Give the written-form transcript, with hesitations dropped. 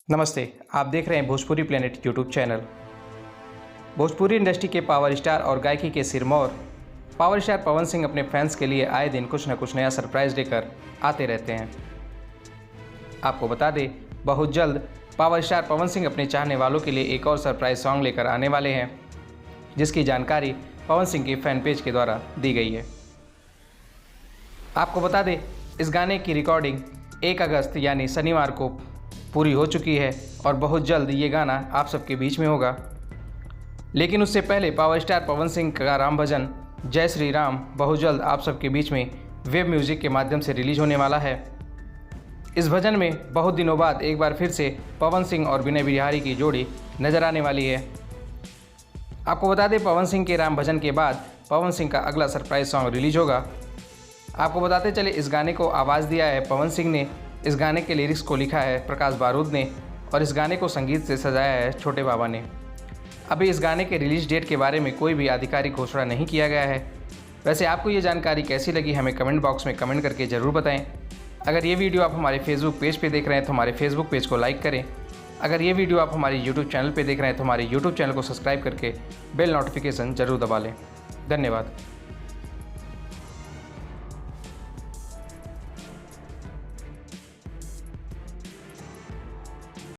नमस्ते, आप देख रहे हैं Bhojpuri planet YouTube channel. Bhojpuri industry के पावर स्टार और गायकी के सिरमौर पावर स्टार पवन सिंह अपने फैंस के लिए आए दिन कुछ न कुछ नया सरप्राइज लेकर आते रहते हैं। आपको बता दें, बहुत जल्द पावर स्टार पवन सिंह अपने चाहने वालों के लिए एक और सरप्राइज सॉन्ग लेकर आने वाले हैं, जिसकी जानकारी पवन सिंह की फैन पेज के द्वारा दी गई है। आपको बता दें, इस गाने की रिकॉर्डिंग 1 अगस्त यानी शनिवार को पूरी हो चुकी है और बहुत जल्द ये गाना आप सबके बीच में होगा। लेकिन उससे पहले पावर स्टार पवन सिंह का राम भजन जय श्री राम बहुत जल्द आप सबके बीच में वेब म्यूज़िक के माध्यम से रिलीज होने वाला है। इस भजन में बहुत दिनों बाद एक बार फिर से पवन सिंह और विनय बिहारी की जोड़ी नज़र आने वाली है। आपको बता दें, पवन सिंह के राम भजन के बाद पवन सिंह का अगला सरप्राइज सॉन्ग रिलीज होगा। आपको बताते चले, इस गाने को आवाज़ दिया है पवन सिंह ने, इस गाने के लिरिक्स को लिखा है प्रकाश बारूद ने और इस गाने को संगीत से सजाया है छोटे बाबा ने। अभी इस गाने के रिलीज डेट के बारे में कोई भी आधिकारिक घोषणा नहीं किया गया है। वैसे आपको ये जानकारी कैसी लगी, हमें कमेंट बॉक्स में कमेंट करके ज़रूर बताएं। अगर ये वीडियो आप हमारे फेसबुक पेज पे देख रहे हैं तो हमारे फेसबुक पेज को लाइक करें। अगर ये वीडियो आप हमारे यूट्यूब चैनल पे देख रहे हैं तो हमारे यूट्यूब चैनल को सब्सक्राइब करके बेल नोटिफिकेशन ज़रूर दबा लें। धन्यवाद।